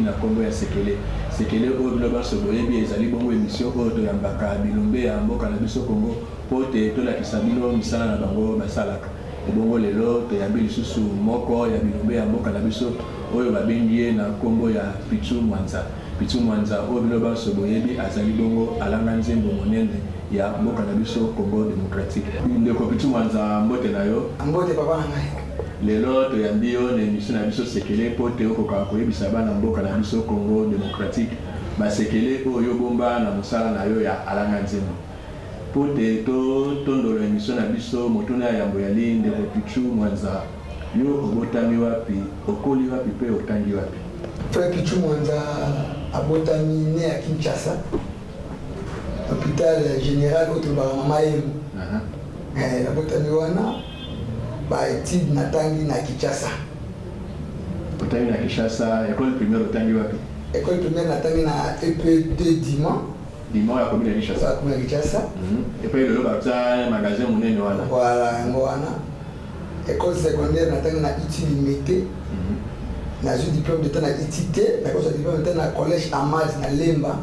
na kombo ya sekele oyo bino baso boyebi ezali bongo émission oyo toyambaka bilombe ya mboka na biso Congo po te tolakisa bino misala na bango basalaka ebongo lelo toyambi lisusu moko ya bilombe ya mboka na biso oyo babengi ye na kombo ya Pichu Mwanza oyo bino baso boyebi azali bongo alanga nzembo monene ya mboka na biso Congo démocratique. Ndeko Pichu Mwanza, mbote na yo. Mbote papa na ngai. Lelo toyambi yo na émission na biso sekele po te okoka koyebisa bana mboka na biso Congo démocratique basekele oyo bomba na mosala na yo ya alanga nzembo po te tondolo émission na biso motuna ya yambo yali Ndeko Pichu Mwanza yo obotami wapi okoli wapi pe otangi wapi? Frère Pichu Mwanza abotami né à Kinshasa, hôpital général Otobara Mama Yemu. Abotami wana ba étude natangi na Kinshasa. Otangi na Kinshasa, école primaire otangi wapi? École primaire natangi na EP2 Dima ya commune ya Kinshasa. Ya commune ya Kinshasa. Et puis le baptême magasin monene wana. Voilà, ngwana. École secondaire natangi na Itilimité. Na eu diplôme de temps na ITT, na cause diplôme de temps na collège Amad na Lemba.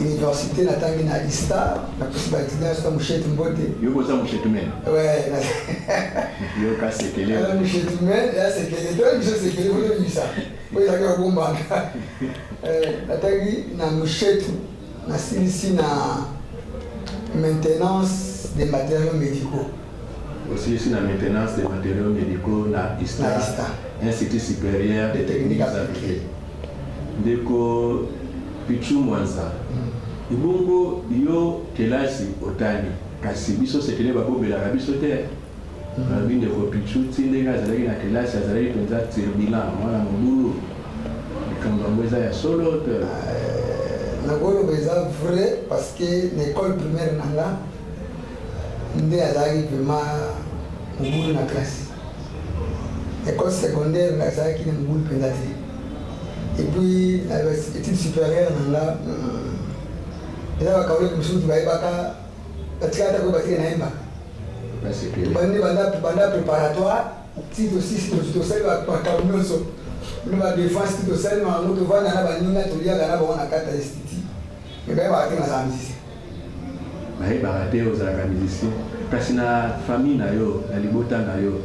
Université na tangi na ISTA, na possible étudiant sur Mouchette Mbote. Yo boza Mouchette men. Ouais, yo ka sekele. Mouchette men, ya sekele. Donc je sekele vous le ça. Moi ça ka bomba. Na tangi na Mouchette na sinisi na maintenance des matériaux médicaux. Aussi ici la maintenance des matériaux médicaux na ISTA, Institut supérieur des techniques appliquées. Ndeko Pichu Mwanza. Ibongo yo kelasi otani kasi biso sekele babobela biso te. Na Ndeko Pichu tindeka azalaki na kelasi azalaki penza turbulent mwana mobulu. Ikambo eza ya solo te. Na golo beza vrai parce que l'école primaire nanga nde azalaki vraiment mobulu na classe. École secondaire azalaki na mobulu mpenza te. Et puis études supérieures nanga eza bakaule misusu bayebaka batikata ko batike na yemba. Bandi banda préparatoire titre 6 to sel bakaunyoso no défense titre sel ma moto vana na baninga toliaka na bona kata institut. Mais bayebaka na zamisi. Bayebaka te ozalaka musicien kasi na famille na yo na libota na yo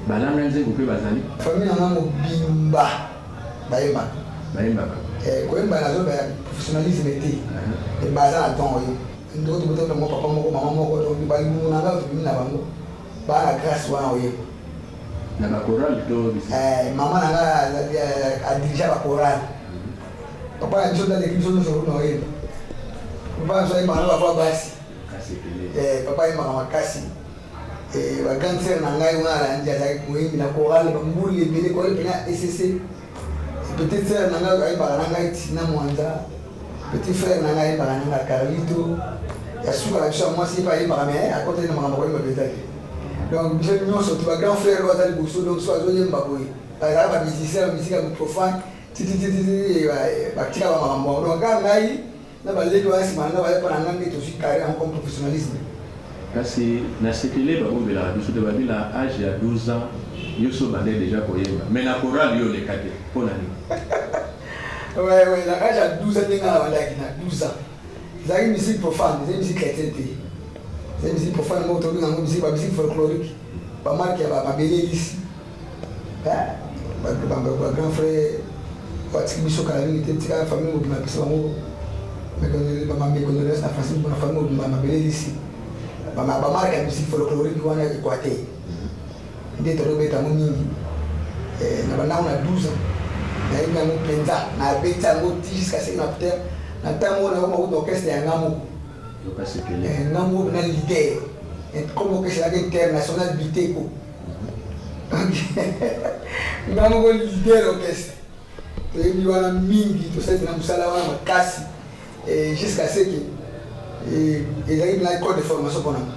balanga nzengo mpe bazali famille nanga mobimba bayembaka koyemba nazo ba professionnalisme te baza na ntongo yo ndoko tobotela mo papa moko mama moko balingu nanga tobimi na bango bana grâce wana oyo na bachoral to mama nanga adirija bachoral papa na biso ndaleki biso nyonso kuna oyemba papa so ayembaka na bafwa basi papa yembaka makasi ba grande sœur na ngai wana alandi azalaki koyembi na choral bambuli ebele choral mpena ECC. Petite sœur na ngai ayembaka na ngai Tina Mwanza, petit frère na ngai ayembaka na ngai Carlito, ya suka na biso ya mwasi epa ayembaka me akota na makambo koyemba mpenza te. Donc biso nyonso to ba grand frère oyo aza liboso donc so azoyemba boye azalaka bamusicien bamusike ya profane tititititi batika bamakambo donc kaka ngai na baleki wana nsima na ngai bayepa na ngai nde tozwi carré en comme professionnalisme. Kasi na sekele babobelaka biso te babi na âge ya 12 ans yoso bande déjà koyemba mais na choral yo leka te mpo na nini? Ouais, la âge à 12 ans ndenge na bandaki na 12 ans ezalaki musique profane ezali musique chrétienne te ezali musique profane moko tobinga yango musique bamusique folklorique bamarke ya babelelisi bagrand frère batiki biso kala mingi te tika famille mobima biso bango bamaméconnaissance na français na famille mobima mabelelisi bamarke ya musique folklorique wana ekwa te nde tolobetango mingi na bandango na 12 ans nayebi yango mpenza nabeti yango ti jusqu'à ce que na terre na ntango na koma kuta orchestre ya ngamoko ngamoko na leader comme orchestre yaka international biteko ngamoko leader orchestre toyebi wana mingi tosali na mosala wana makasi jusqu'à ce que ezalaki na école de formation mpo nanga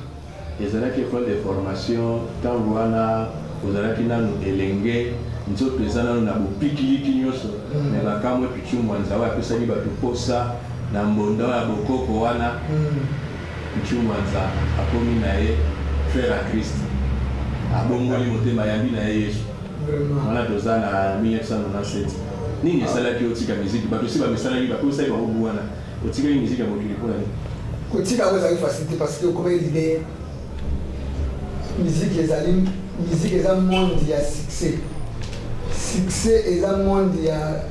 ezalaki école de formation ntango wana ozalaki nanu elenge nzoto eza nanu na bopikiliki nyonso me bakamwe Pichu Mwanza oyo apesaki bato posa na mbonda ya bokoko wana Pichu Mwanza akomi na ye frère à Christ abongoli motema yambi na ye Yesu wana toza na 1997 nini esalaki otika musique bato si bamesalaki bakosalaki bango wana otikaki musique ya mokili mpona nini kotika yango ezalaki facilité parce que okomaki l'idée musique eza monde ya succès eza monde ya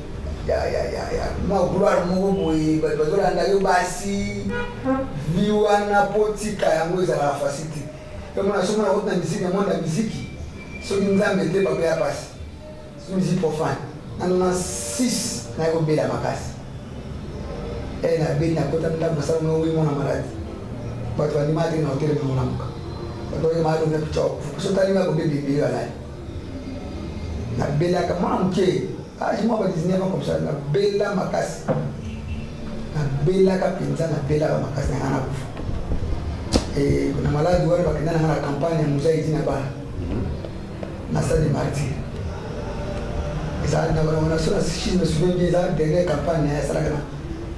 mwa gloire moko boye bazolanda yo basi vi wana po tika yango ezalaka facilité omona somona koti na musique ya monde ya musique soki nzambe te babeya pasi so musique profane nanona 6 naye kobela makasi nabeli nakota ndako nasala mona oyimona maladi bato bandima te na hotel memonamuka bato oyemaka donga picha wakufuka so talinga kobeba ebele walali nabelaka mwana moke j'ai moi 19 ans comme ça nabela makasi nabelaka mpenza nabelaka makasi nanga nakufa na maladi wana bakenda nanga na campagne ya mozaidi na bana na stade de martyr ezalaki na bana so je me souviens bien eza dernière campagne na yasalaka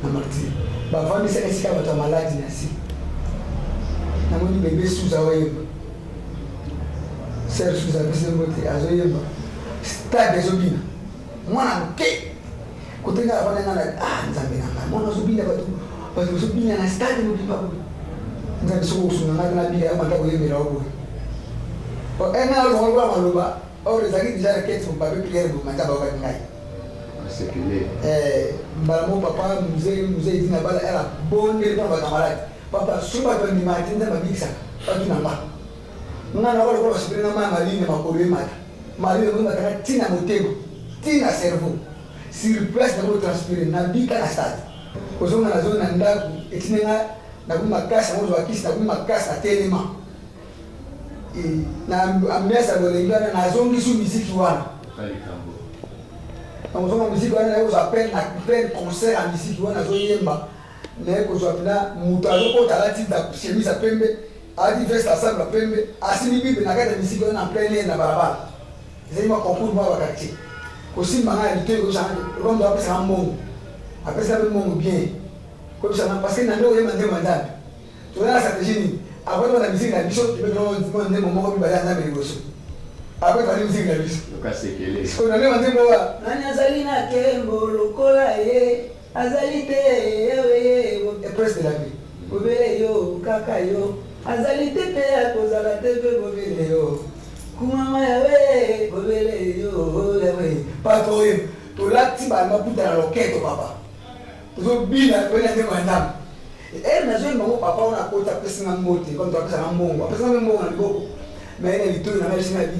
na martyr bavandisaka esika bato ya maladi na si namoni bebe suza oyeba ser suza apesembo te azoyeba stade ezobina mwana moke kotenga afana ngana nzambe na ngai mwana azobina bato bazobina na stade mobimba boye nzambe soko kosunga ngai na bika yamanda koyembela o boye ena olongolwa maloba or ezalaki deja rakete mobabe priere bomanja baokaki ngai mbala mo papa musée edina bala era bondeli mpona bakamarade papa so bato bandimaka te nzambe abikisaka batu na nga nga na balokola basepeli na maya maline makolo emata maline moyemataka ntina motema tina cerveau sur place na transpirer na bika na stade ozonga na zone na ndako etinenga na kuma makasi na mozo akisi na kuma makasi na telema na ambiance bolengana na zongi su musique wana na ozonga musique wana na appel na plein concert à musique wana zo yemba na ko zo apela muto azokota lati da chemise a pembe adi veste a sable pembe asimi bibe na kata musique wana en plein na barabara zema concours ba wakati kosimba nga litoyi kosanga rondo apesaka mbongo apesaka mpe mbongo bien kobisanga parce que na nde oyeba nzembo ya nzambe tozala na stratégie nini après tobana misiki na biso nzembo moko mibale ya nzambe liboso après tobani misiki na biso nandema nzembo owa nani azali na kembo lokola ye azali te ye prince de la vie bobele yo kaka yo azali te mpe akozala te mpe bobele yo kumama yawe bobele yo yawe pato oyo tolati bamaputa na loketo papa tozobina toyena nzembo ya nzambe nazoyemba bango papa wana akota apesinga mbote comme toapesanga mbongo apesanga mpe mbongo na liboko mai na litoyi na ngai singa bi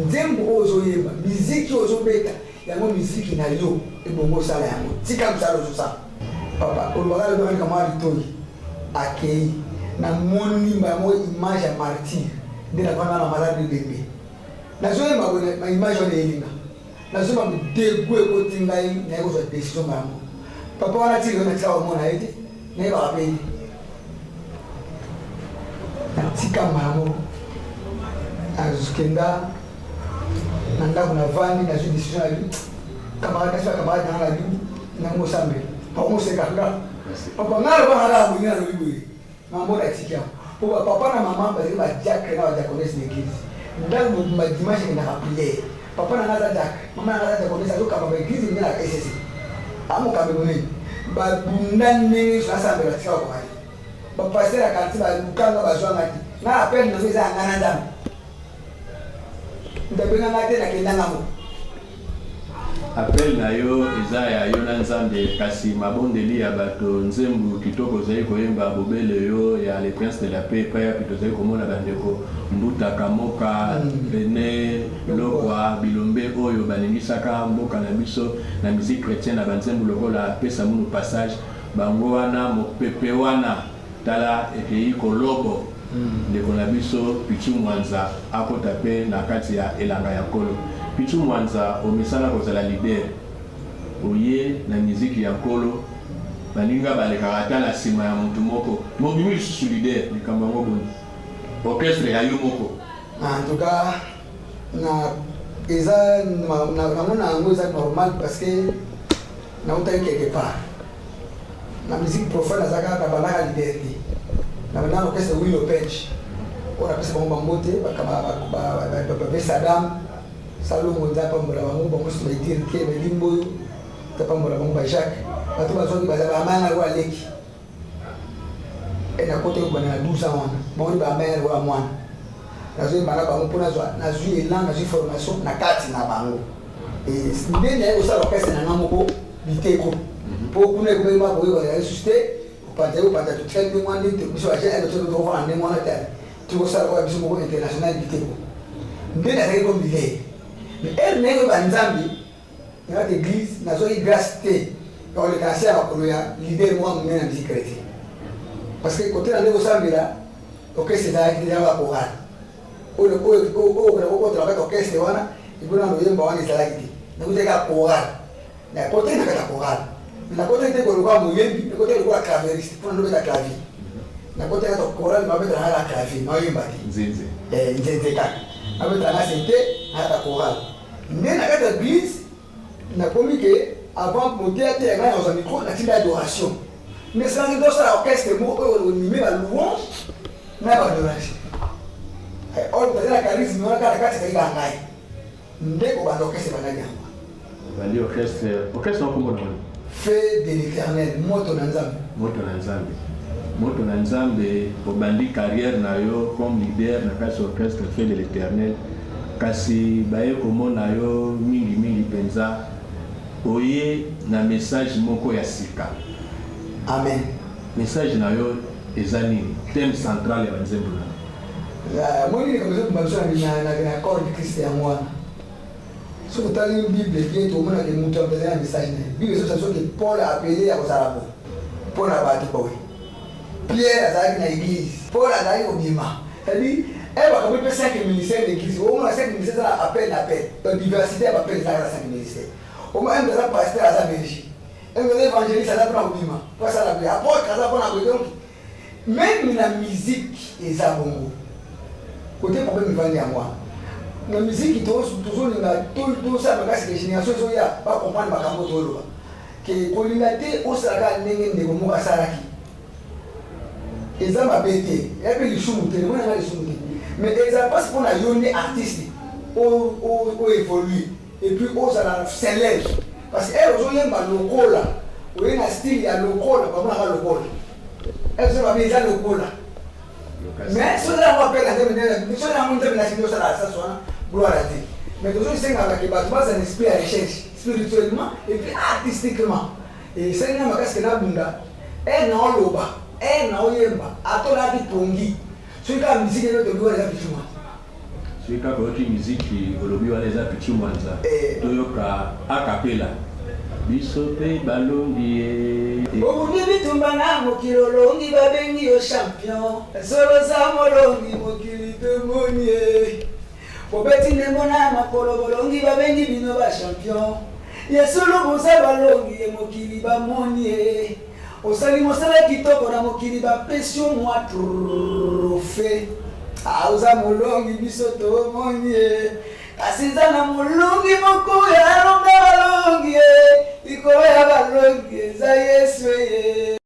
nzembo oyo ozoyemba miziki oyo ozobeta yango miziki na yo ebongo osala yango tika mosala ozosala papa olobaka lobakaka mwa litoyi akei na monimba yango image ya martyr nde navanda na malade bembe nazoyemba ma image wana elinga nazoyemba modego ekoti ngai naye kozwa décision bango papa wana tili yo natika omona ye te nayebaka mpe ye natikama yango nazokenda na ndako navandi nazwi décision na bi kamarade nanga na bi nango osambela pakomosekanga papa ngai alobaka kaka bolingi na lobi boye namona atiki yango po papa na mama bazali badiacre na badiaconese na église ntango dimanche ekendaka priere papa na nga aza diacre mama na nga aza diaconese azokamba baéglise nde na ss amokambe monene babunda ndenge asambela tika bakomaki bapaster ya quartier balukanga bazwanga te nga apele nango eza yanga na nzambe ndabenganga te nakendanga mo appel na yo eza ya yo na nzambe kasi mabondeli ya bato nzembo kitoko ozali koyemba bobele yo ya le prince de la paix epai yapi tozali komona bandeko mbuta kamoka rene lokwa bilombe oyo balingisaka mboka na biso na musique chrétienne na banzembo lokola apesa munu passage bango wana mopepe wana tala ekei kolobo ndeko na biso Pichu Mwanza akota pe na kati ya elanga ya nkolo Pichu Mwanza omisana kozala leader oye na miziki ya nkolo baninga balekaka ata na nsima ya motu moko mobimi lisusu leader likambo yango boni orchestre ya yo moko en tout cas na eza namona yango eza normal parce que nautaki quelque part na musique profane aza kaka bandaka leader te na bana orchestre Willow Page on appelle ça bomba mbote ba Saddam Salomon tapambola bango bango so dire ke belimbo tapambola bango ba Jacques bato bazoki bazaba amana wa leki ena kote kubana 12 ans wana bango ba mère wa mwana nazo bana bango pona zo na zui elan na zui formation na kati na bango et ndene ko sala pesa na ngamoko biteko po kuna ko ba ko yo ya susté pande tu traite de mwana de biso aje ndo to do fa ande mwana ta tu ko sala ko biso mo international biteko ndene azali ko bilé mais elle n'est pas nzambi dans l'église na zo grâce té dans le cancer à koloya leader moi mais na musique chrétienne parce que côté na nego sambira OK c'est ça qui déjà va pouvoir o travaille orchestre wana ibona ndo yemba wana isalaki na kuteka choral na côté na kata choral na côté te ko kwa muyembi na côté ko clavieriste pour ndo beta clavier na côté kata choral na beta na clavier na yemba nzinze nzinze ka na beta na sente na kata choral mais na kata église na komi que avant monter à terre dans un micro na tinda adoration mais ça c'est dans ça orchestre mo o ni la louange na adoration on peut dire charisme on a kata ka ngai ndeko ba orchestre ba nganya bali orchestre kombo na fait de l'Éternel moto na nzambe obandi carrière na yo comme leader na kasi orchestre fait de l'Éternel kasi baye komona yo mingi penza oye na message moko ya sika. Amen. Message na yo ezani thème central ya nzembo na moi ni comme ça mbabso na accord de Christ ya mwana so tali Bible bien to mona ke muto apela message na Bible so que Paul a appelé à Osarabo Paul a bati kwa Pierre azaki na église Paul azaki obima c'est-à-dire elle va comme 5 ministères d'église au moins 5 ministères ça appel donc diversité va appeler ça 5 ministères au moins un des pasteurs à sa Belgique un des évangélistes à la obima pour ça la prière apôtre ça pour la donc même la musique et ça bongo côté problème va à moi la musique toujours tout ça parce que génération so ya pas comprendre makambo to lo que kolingate o sala ndenge ndeko mo asalaki eza mabete et puis le chumuté moi na le chumuté mais eza passe pour la yone artiste o évoluer et puis o sala s'élève parce que elle ozo yemba lokola o ina style ya lokola ba na lokola elle se va bien lokola mais cela on appelle la terminale cela on termine la situation ça soit gloire à Dieu mais toujours c'est avec un esprit à recherche spirituellement et puis artistiquement et c'est une makasi que na bunda et na loba et na oyemba atola di pongi so ka musique no to gloire za pichuma so ka ko ti musique olobi wala za pichuma za to yoka a cappella biso pe balongi obundi bitumba na mokilolongi babengi yo champion solo za molongi mokili temonie obeti ndembo na makolo bolongi babengi bino ba champion yesolo boza balongi e mokili bamonie osali mosala kitoko na mokili bapesio mwa trophée auza molongi biso tomonie kasi nza na molongi moko ya longa balongi likolo ya balongi eza yesu ye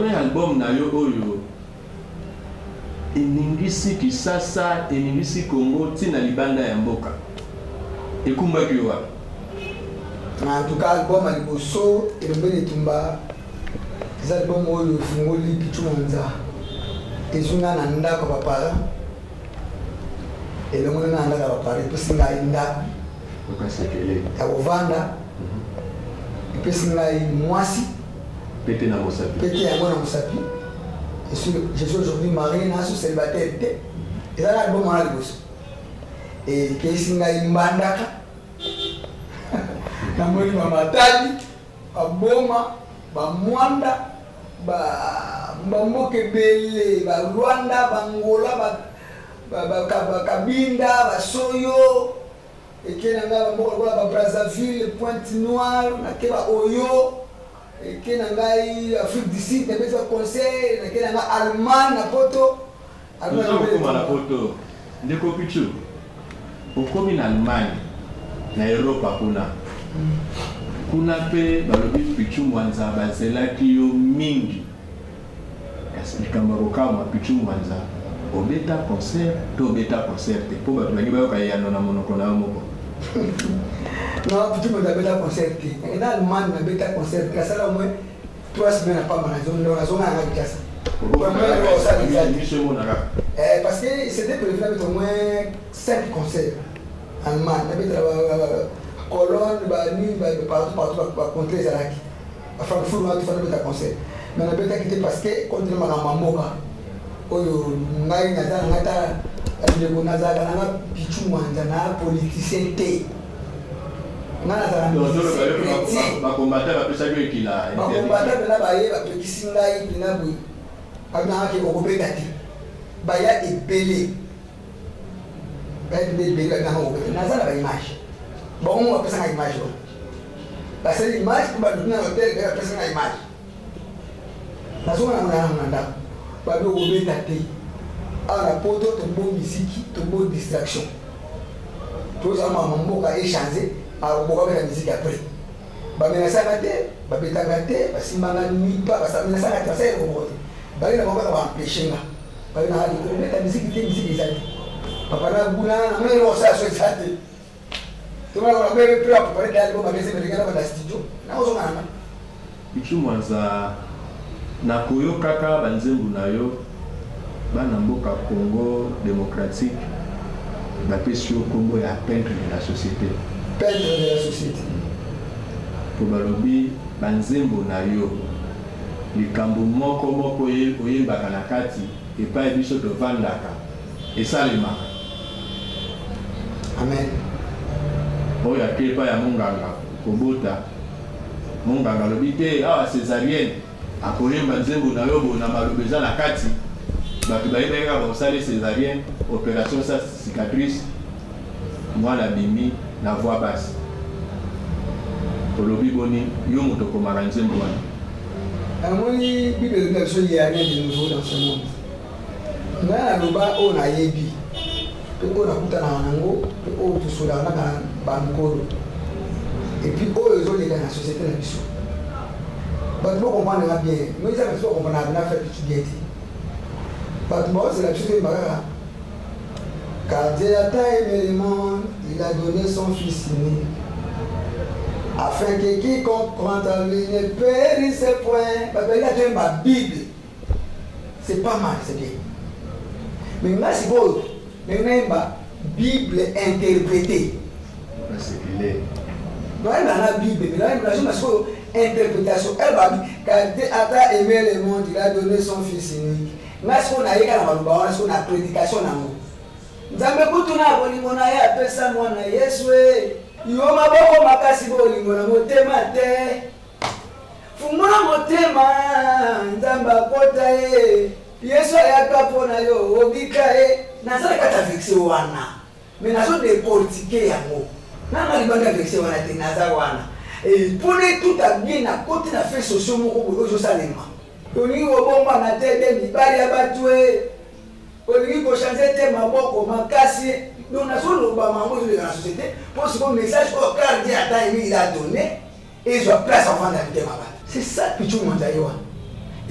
dernier album na yo oyo eningisi Kisasa, eningisi Congo tina libanda ya mboka. Ekumbaki yo wapi? En tout cas, album à Liboso, et le bel Tumba, les albums où le Fungoli, Pichumanza, et Zuna Nanda Kapapara, et le monde Nanda Kapapara, et puis Singa Inda, et Ovanda, et puis Singa Mwasi, Pété na Mosapi. Pété à moi na Mosapi, et je suis aujourd'hui marié, na sous célibataire, et ça l'album à Liboso, et puis Singa Imbandaka. Namoni mamatadi baboma bamwanda bamokebele balwanda bangola bakabinda basoyo ekenanga bamokola ba Brazzaville Pointe Noire nakeba Oyo ekenanga Afrique du Sud na concert nakenanga Allemagne na Poto na Poto ndeko Pichu okomi na Allemagne na Europe kuna pe balobi Pichu Mwanza bazelaki yo mingi likambo kama Pichu Mwanza obeta concert to beta concert po bato bangi bayoka yano na monoko na moko. Non, Pichu Mwanza beta concert en Allemagne na beta concert kasala au moins 3 semaines pas mal na zone à Kinshasa. Parce que c'était prévu d'être au moins 5 concerts en Allemagne. Cologne, partout, contre les Alaki. À Francfort, on a fait un concert. Mais on a fait quitter parce que contre le Manamoka, Oyo, Ngai Nazar, Nata, Nazar, Nana, Pichu Mwanza, Nana, politicien T. Nana, ma combattant va plus saluer qu'il a. Ma combattant, là, Baye, va petit Singai, Pinaboui. Agna, qui est au Bégati. Baya est belé. Baya est belé, Nazar a l'image. Bon, on va passer à l'image. Parce que l'image, on va donner un hôtel, on va passer à l'image. La zone on va donner un hôtel. À la poto, tu as une musique, tu as une distraction. Tout ça, on va échanger, on va faire la musique après. Mais ça va être, on va être, parce que ça nuit pas, parce que ça va être, ça va être, on va empêcher. On va mettre la musique, la musique des amis. Papa, on va ça sur ça. Tu vas avoir un peu à préparer l'album avec ces médicaments dans le studio. Pichu Mwanza na koyo kaka banzembu na yo bana mboka Congo démocratique bapesi yo kombo ya peintre de la société. Peintre de la société. Po balobi banzembu na yo likambo moko oyebaka na kati epai biso tovandaka esalemaka. Amen. Oya kepa ya munganga kobota munganga lobi te awa césarienne akoyemba nzembo na yo bona malobe eza na kati bato bayebaka bosali césarienne opération sa cicatrice mwana bimi na voix basse olobi boni yo moto komaka nzembo wana. Amoni Bible na biso ya rien de nouveau dans ce monde. Na loba o na yebi on a coupé nango, on a tout na bankolo. Et puis ils ont les dans la société na biso. Bah tu comprendre bien. Mais ça veut comprendre na fait petit guetti. Bah moi c'est la chose marara. Car Dieu a tant aimé le monde, il a donné son fils unique. Afin que quiconque croit en lui ne périsse point. Bah il a donné ma Bible. C'est pas mal, c'est bien. Mais là c'est beau. Mais la Bible interprétée. C'est qu'il est. Dans la Bible, interprétation. Elle va dire quand Dieu a aimé le monde, il a donné son fils unique. Nous avons une prédication. Nous avons bolingo na ya pesa mwana Yesu yo maboko makasi bolingo na motema te. Fungula motema nzamba kota Yesu ayaka pona yo obika nazala kata vexe wana mais nazo décortiquer yango nanga libanda vexe wana te naza wana et pone tout a bien na côté na fait sociaux moko boyo salema toni obomba na tede mibali ya batwe olingi ko changer te maboko makasi donc nazo loba mango de la société pour ce message au cœur Dieu a il a donné et je place en vente d'habiter ma base. C'est ça Pichu Mwanza yo.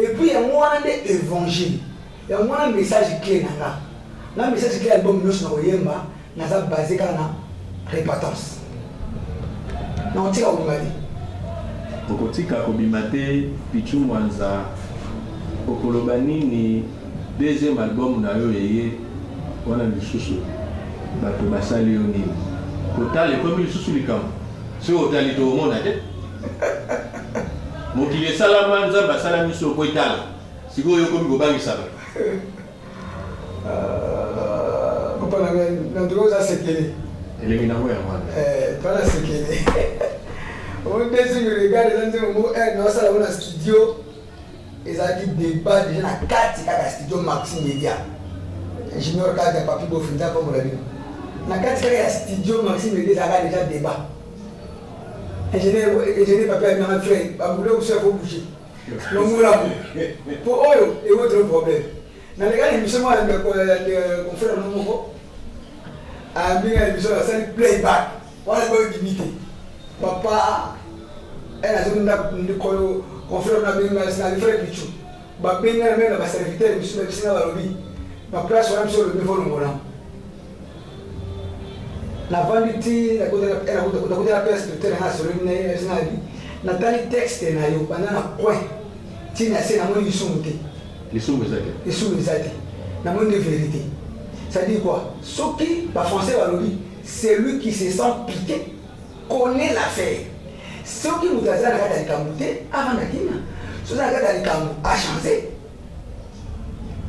Et puis il y a un évangile, il y a un message clé dans le message clé album nous sommes oyemba, nous avons basé sur la répétence. Non, tu as oublié. Okotika kobimate Pichu Mwanza Okolobani ni deuxième album na yo yeye wana lisusu bato basali yo nini kotale komi lisusu likamo so otali to omona te mokili salama nzambe asala miso koitala sikoyo komi kobangisa bato kopana na droza sekele elengi nango ya mwana pana sekele on desi me regarde dans un moment non ça là on studio ils a dit débat déjà na kati kaka studio Maxime Media ingénieur kaka papi bofinda comme la vie na kati kaka studio Maxime Media ça a déjà débat ingénieur papi a bien fait ba boulot où ça faut bouger le moula pour oyo et autre problème na les gars l'émission moi on fait le nouveau a bien l'émission la scène playback on a pas limité papa elle a dit qu'on confrère na bien na frère Pichu ba benga na ba serviteur biso na bisina ba lobi ba place wana biso le niveau ngona na vanity la côté la place de terrain sur une na tali texte na yo banana coin tina c'est na mo yisumute yisumute na mo de vérité ça dit quoi soki ba français ba lobi c'est lui qui se sent piqué connaît l'affaire soki mutaza na kata likamute avant na kina so na kata likamu a changé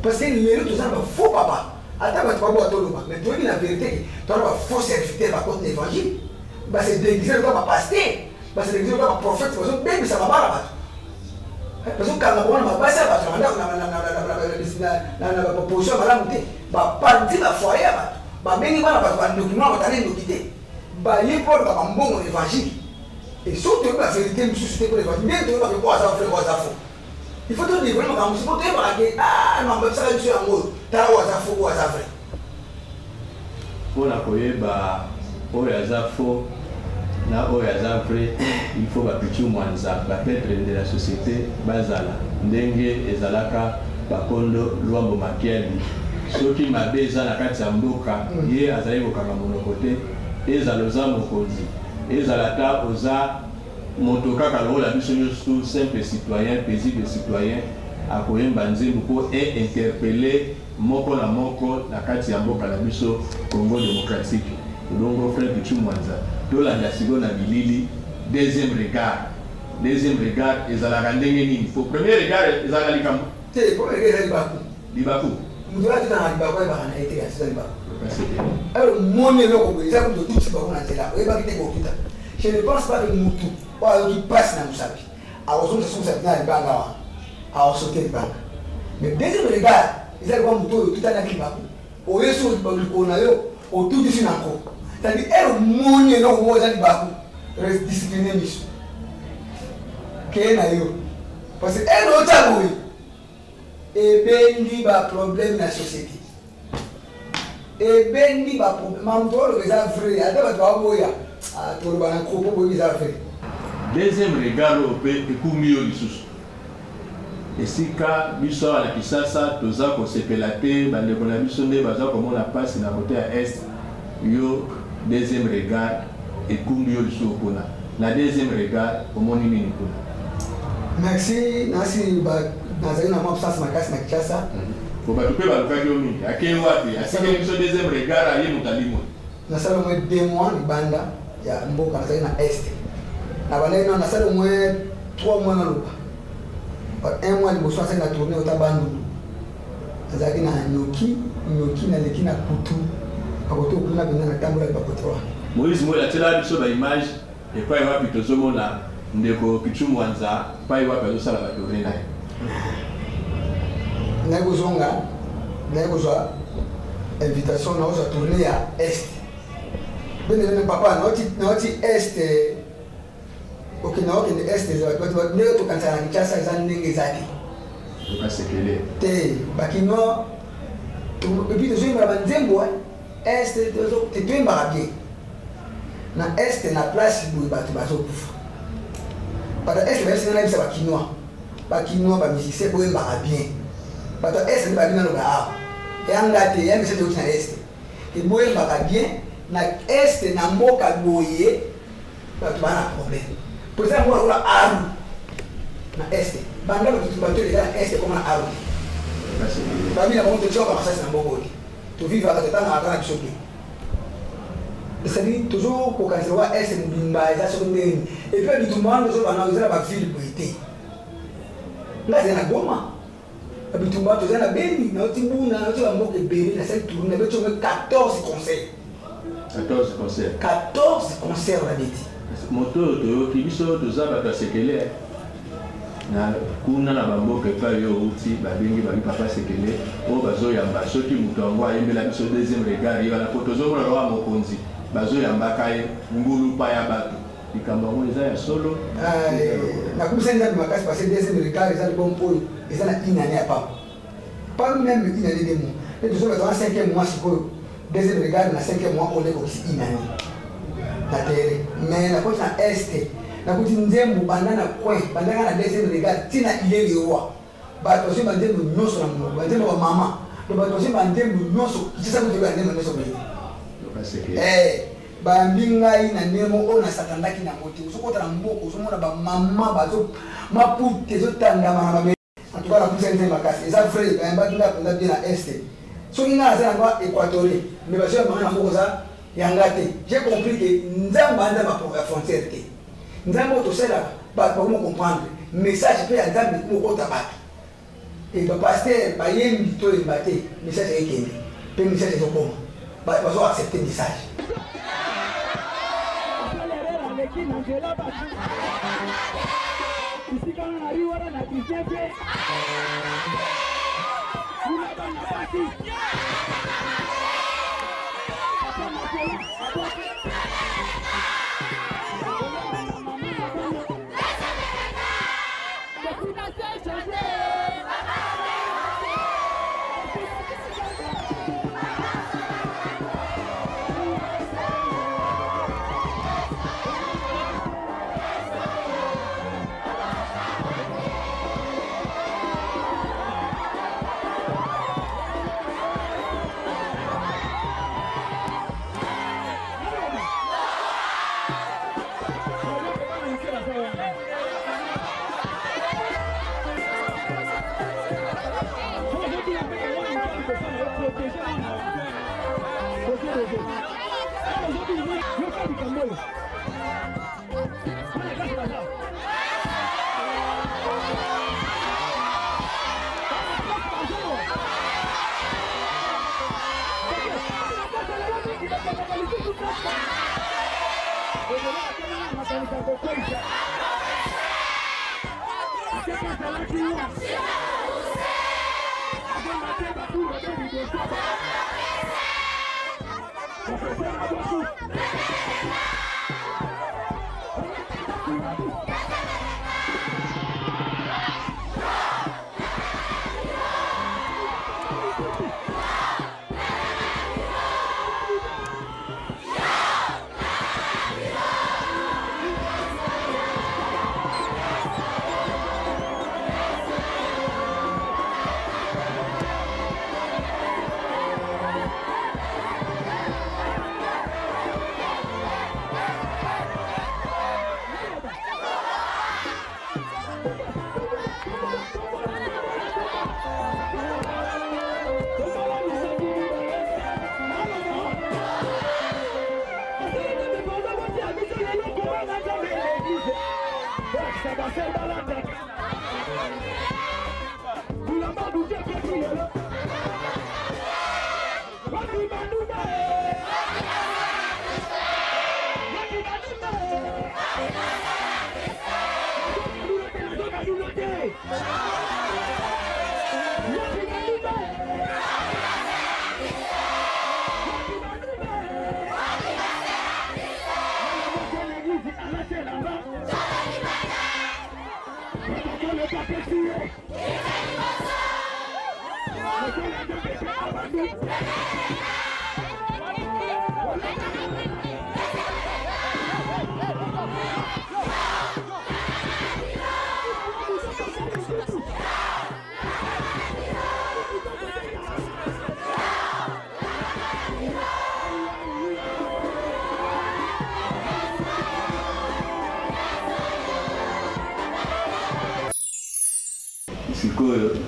parce que les autres ça faux papa attends ba tu pas toloba mais tu dis la vérité tu vas faux serviteur par contre l'évangile bah c'est déguisé comme un pasteur bah c'est déguisé comme un prophète parce que même ça va pas parce que quand on va passer ba tu na position malamu te ba parti la foyer ba bengi bana ba document ba tane ndokité ba yepo ba mbongo l'évangile et surtout la vérité me suscite pour l'évangile bien tu vas quoi ça fait quoi ça faux il faut te dire vraiment quand tu peux te marquer ah non mais ça là monsieur amour ta quoi ça faux quoi ça vrai pour la koyeba oyaza faux na oyaza vrai il faut ba Pichu Mwanza ba peut-être de la société bazala ndenge ezalaka bakondo lwambo makiali soki mabeza na kati ya mboka ye azali kokanga monoko te ezaloza mokonzi ezalata oza moto kaka lokola biso nyonso simple citoyen paisible citoyen akoyemba nzembo mpo interpeller moko na moko na kati ya mboka na biso Congo démocratique donc frère Pichu Mwanza tolanda siko na bilili deuxième regard ezalaka ndenge nini po premier regard ezalaka likambo te premier regard libaku mudura tena libaku ba na ete ya libaku alors mon eloko eza ko tout ce qu'on a là et ba kite ko kita je ne pense pas que mutu wa qui passe na musabi awozo se susa na libanga wa awoso te libanga mais deuxième regard eza ko mutu kita na libaku o yeso ko na yo o tout ici na ko c'est-à-dire elle mon eloko wo za libaku reste discipliné miso ke na yo parce que elle o taboui et bengi ba problème na société et bengi ba problème mamdolo eza vrai ata ba twaboya to ba na ko bo eza vrai deuxième regard pe ekumi yo lisusu esika biso ala kisasa toza ko sepela te bandeko na biso nde baza komona pasi na côté ya est yo deuxième regard ekumi yo lisusu kuna na deuxième regard omoni nini kuna merci nasi ba nazali na mapsas makasi na Kinshasa ko ba tupe ba lukaki omi akei wapi asike biso deuxième regard aye mutalimo na sala mo 2 mois ni banda ya mboka nazali na est na bana ina na sala mo 3 mois na lupa par 1 mois liboso asali na tourner ota bandu azaki na nyoki na leki na kutu akoto kuna bina na tambola ba kotroa Moïse mo la tela biso ba image et pa wapi tozomona ndeko Pichu Mwanza pa wapi azosala ba tourner na na kozonga na kozwa invitation na oza tourner ya est bene papa na oti est ok na ok de est za ba ne to kansa na Kinshasa za ndenge zaki to kasekele te bakino to epi to zimba banzembo est te twemba bien na est na place bu ba to bazo kufa para est ba sina na bisa bakinoa bakino ba musicien boye ba bien bato est ba bien no ba yanga te yanga se to na est et boye ba bien na est na mboka boye bato bana problème pour ça moi la aru na est banda bato les gars est comme na aru ba mina ba to choka masasi na mboka to vivre à tata na akana choki c'est toujours pour quand c'est est mbimba za so ndeni et puis du monde so bana uzela ba ville boité là c'est na Goma abitumba to na Beni na otibuna na to mboka Beni na cette tournée ba to 14 concerts 14 concerts la beti moto to kibiso to za ba sekele na kuna na bamboka pa yo uti ba bengi ba papa sekele o bazo yamba soki muto ngo ayembela biso deuxième regard yo la photo zo na wa mokonzi bazo yamba kai ngulu pa ya bato ikamba ngo eza ya solo na kusenza makasi parce que deuxième regard eza bon point eza na inane ya papa pas même inane de mo et tout ça dans 5e mois siko deuxième regard na 5e mois on est aussi inane na terre mais na côté na est na kuti nzembo bandana coin bandana na deuxième regard tina ile roi bato se bandembo nyoso na mo bandembo ba mama to bato se bandembo nyoso kisa kuti bandembo nyoso bete bambingai na nemo ona satandaki na moti usokota na mboko usomona ba mama bazo mapute zo tandama na babe atuka na kusenze makasi eza frère ba kinga penda bien na est so ina za ngwa équatorial mais ba sio mama mboko za yangate j'ai compris que nzamba anda ba pour la frontière te nzamba to sela ba pour comprendre message pe ya nzambe ko kota bato et ba pasteur ba yembi to embate message ekende pe message zo koma ba zo accepter message ici quand on arrive à la Christiane vous n'avez pas parti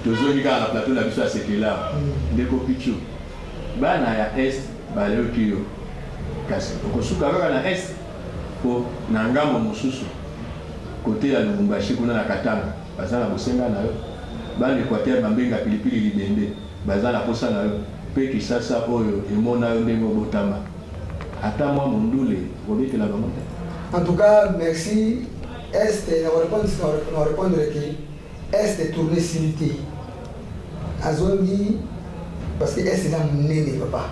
tozongi kaka na plateau na biso ya sekela ndeko pichu bana ya est baleoki yo kasi okosuka kaka na est po na ngambo mosusu kote ya Lubumbashi kuna na Katanga baza na bosenga na yo bana Equateur bambenga pilipili libende baza na posa na yo pe Kisasa oyo emona yo ndenge obotama ata mwa mondule obetela bango. En tout cas, merci. Est, on va répondre que Est est tourné silité. Azongi, parce que Est c'est dans mon nez, papa.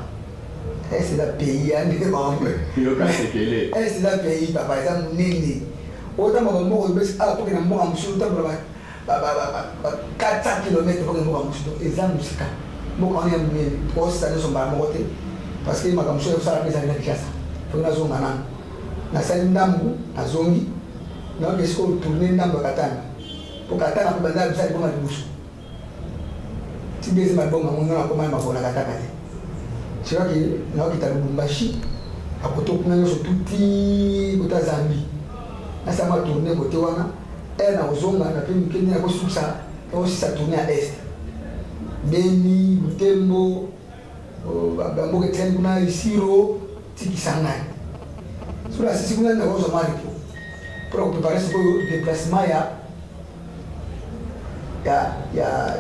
Est c'est dans le pays, hein, est c'est dans le pays, papa, c'est dans mon nez. Autant que moi, je vais pour que je me rende 400 km pour que je me rende et ça nous c'est quand moi quand on est pour ça nous sommes pas mortés parce que ma comme ça ça la pesa na Kinshasa pour na zonga na na sali ndambu na zongi na que ce qu'on tourner ndambu Katanga pour Katanga pour banda bisa bomba libusu ti bezi mabomba mwana na koma mabona Katanga tu vois que na okita Lubumbashi akoto kuna yo tuti kota Zambie na ça m'a tourner côté wana na ozonga na pe mkende na kosusa aussi ça tourner à est Beni Butembo bamboka tena kuna Isiro tikisanga sura sisi kuna na wazo mali pour préparer ce déplacement ya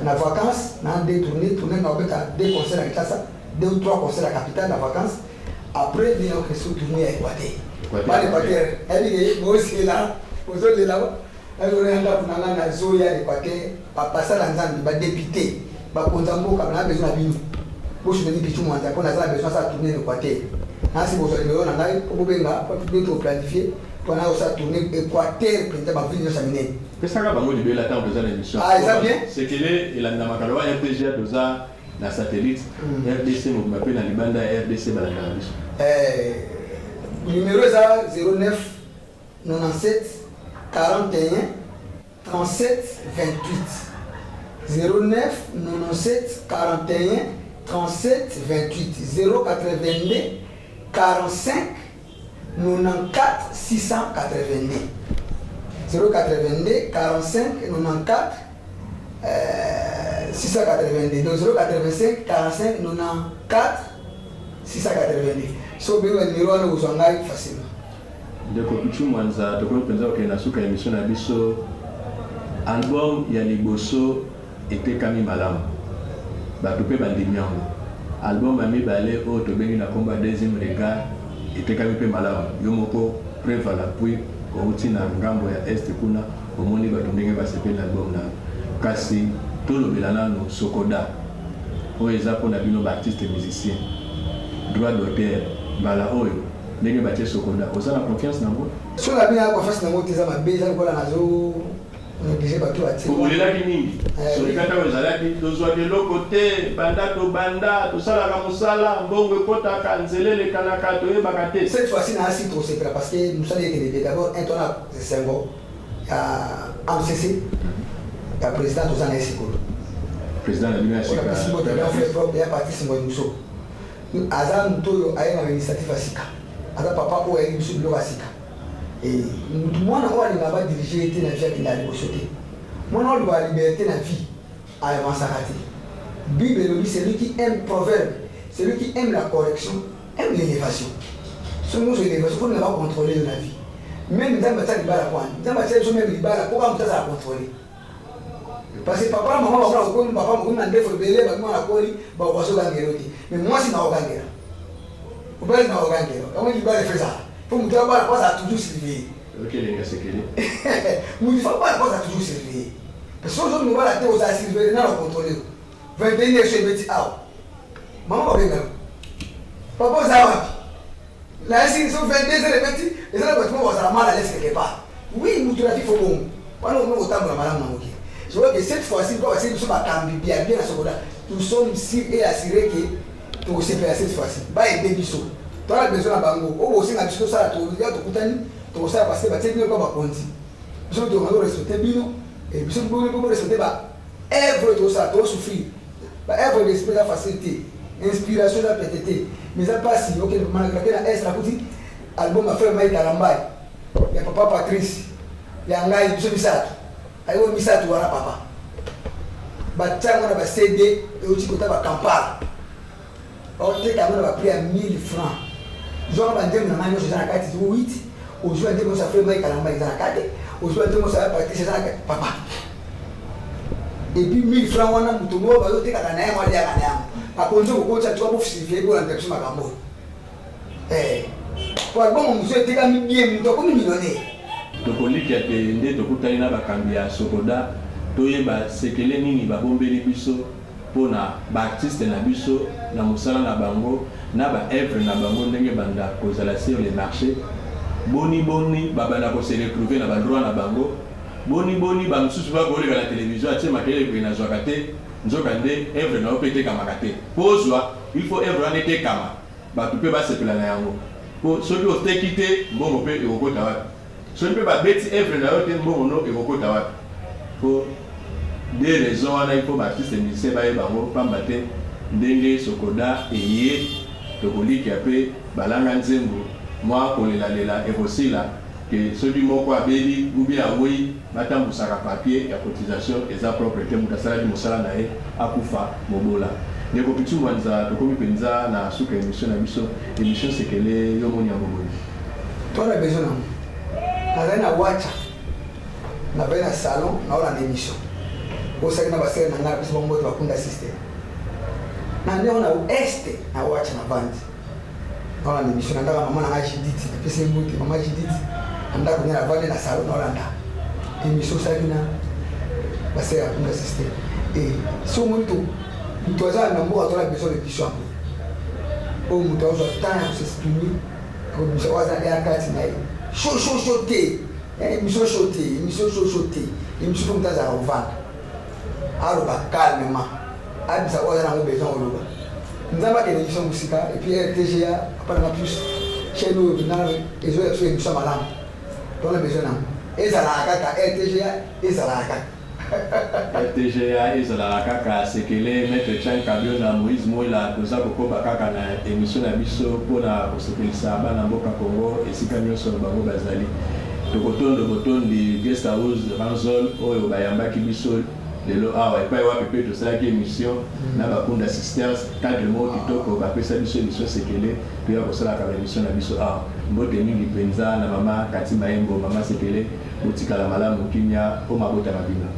na vacances na tourner na obeta deux concerts à Kinshasa 2 ou 3 concerts à capitale na vacances après bien que se tourner à Équateur pas l'Équateur elle moi aussi là aux là alors on a kuna na zoya Équateur passer dans Nzambi ba député ba konzamboka na besoin na bino bo je me dis pichu mwanza pour na za besoin ça tourner Équateur na si bozo leo na ngai ko benga pour bien planifier pour na ça tourner Équateur penda ba ville ça mine pesa ka bango libela ta besoin d'émission ça bien c'est que il a na makalo ya RDC doza na satellite RDC mo m'appelle na libanda RDC ba na biso numéro ça 09 97 41 37 28 09 97 41 37 28 082 45 94 682 082 45 94 682 donc 085 45 94 682 so bien le numéro nous en a facilement. Ndeko Pichu Mwanza tokolo penza okenda suka émission na biso album ya liboso etekami malamu bato pe bandimi yango album ya mibale oyo tobengi na komba deuxième regard etekami pe malamu yo moko preuve à l'appui outi na ngambo ya est kuna omoni bato ndenge basepeli na album na kasi tolobela nano Sokoda oyo eza mpona bino baartiste musicien droit d'auteur mbala oyo ndenge batie Sokoda oza na confiance nango so na bina confiance nango teza mabeza lokola nazo négligé bato atie olelaki mingi solikata oyo ezalaki tozwaki eloko te banda tosalaka mosala mbongo ekotaka nzela elekanaka toyebaka te cette fois-ci na asi tosepela parce que mosala ekende d'abord un tona sengo ya AMCC ya président toza na esikolo président na bino ya sika ya parti singo emuso aza mutu oyo aye na initiative asika aza papa oyo ayebi biso biloko asika mutu mwana oyo alinga badirige ete na vie akende aliboso te mwana oyo ba liberté na vie avancaka te bible elobi celui qui aime proverbe celui qui aime la correction aime l'élévation soki nyonso élévation fo ninga bacontrôle yo na vie même nzambe atia libala kwani nzambe atia biso meme libala po kaka mutu azala contrôle parce que papa na mama bakona kokomi papa mokomi na ndefo ebele bakima na koli bakokazogangela te mais mwasi na okangela obali na okangela yango libala efezala po mutu abala po azala toujours surveillé mutu fa bala po azala toujours surveillé parce que ozoni mobala te ozala surveillé na bacontrôle 21 years ebeti awa mama babengaka papa ozala wapi nayesi so 22 heures ebeti ezala bato mo bazala mal à l'aise quelque part oui mutu na ti fo bongo wana okomi kotambola malamu na moke. Je vois que cette fois-ci, nous sommes bien à Sokoda. Nous sommes sûrs et assurés que nous sommes cette fois-ci. Bah, et des bisous. Tu as besoin de bango. Oh, aussi, on a besoin de ça. Tu as tout tani. Tu as ça parce que tu as pas ma conti. Nous devons respecter bino. Et nous devons respecter bah. Œuvre tout ça, tout souffrir. Bah, œuvre d'esprit la facilité, inspiration la pétété. Mais ça passe. Ok, malgré la S la petite album a fait Maï Karambai. Il y a papa Patrice. Il y a Ngai Biso Bisato. Ayo misatu wana papa batia mwana ba CD euti kota ba Kampala oteka mwana ba prix à 1000 francs genre ba ndemo na manyo na kati 8 ozwa ndemo sa frère mai kalamba na kati ozwa ndemo sa partie na kati papa et puis 1000 francs wana mutomo ba oteka na yeye mwali ya kana akonzo kokocha tu abofisifie bo na kusema kambo kwa bon monsieur teka mi bien muto comme millionnaire tokoliki ate nde tokutani na bakambi ya Sokoda toyeba sekele nini babombeli biso pona baartiste na biso na mosala na bango na ba œuvre na bango ndenge banda kozala sur le marché boni babanda ko se retrouver na bandroit na bango boni ba mususu ba koleka na télévision atie makele pe na zwaka te nzoka nde œuvre na opete kama te pozwa il faut œuvre en été kama ba tupe ba sepela na yango po soki oteki te mbongo pe ekokota wapi soki pe ba beti œuvre na yo te mbongo no ekokota wapi po des raisons wana il faut baartiste musicien baye bango pamba te ndenge Sokoda eye tokoliki ape balanga nzembo mwa kolelalela ekosila ke soki moko abeli ubi awei batambusaka papier ya cotisation eza propre te moto asalaki mosala na ye akufa mobola ndeko pitu mwanza tokomi mpenza na suka émission na biso émission sekele yo moni yango boye tona besoin nango nazali na wacha nazali na salon naola na émission osaki na basere na ngai biso bango bakunda system na ndeko na este na wacha na vandi naola na émission na ndaka mama na ngai Judith napesi mbuti mama Judith andako nyana vandi na salon naola nda émission osaki na basere bakunda system so moto mutu aza na mboka tola besoin de biso yango oyo mutu azwa temps ya kosexprime kobiso aza ya kati na ye chaud te émission chaud te émission fo mutu azala kovanda aloba calmement abisa oyo aza nango besoin oloba nzambe akende émission mosika epuis RTGA apananga plus chaîne oyo mpena ezoya biso émission malamu tona besoin nango ezalaka kaka RTGA ezalaka kaka RTGA ezalaka kaka sekele maître Chan Kabio na Moïse Moïla toza kokoba kaka na émission na biso mpona kosepelisa bana mboka Congo esika nyonso bango bazali tokotondo botondi guest house Ranzol oyo bayambaki biso lelo awa epai wapi pe tosalaki émission na bakunda assistance cadre mo kitoko bapesa biso émission sekele toya kosalaka émission na biso awa mbote mingi mpenza na mama Kati Mayembo mama sekele botikala malamu kimia po mabota mabina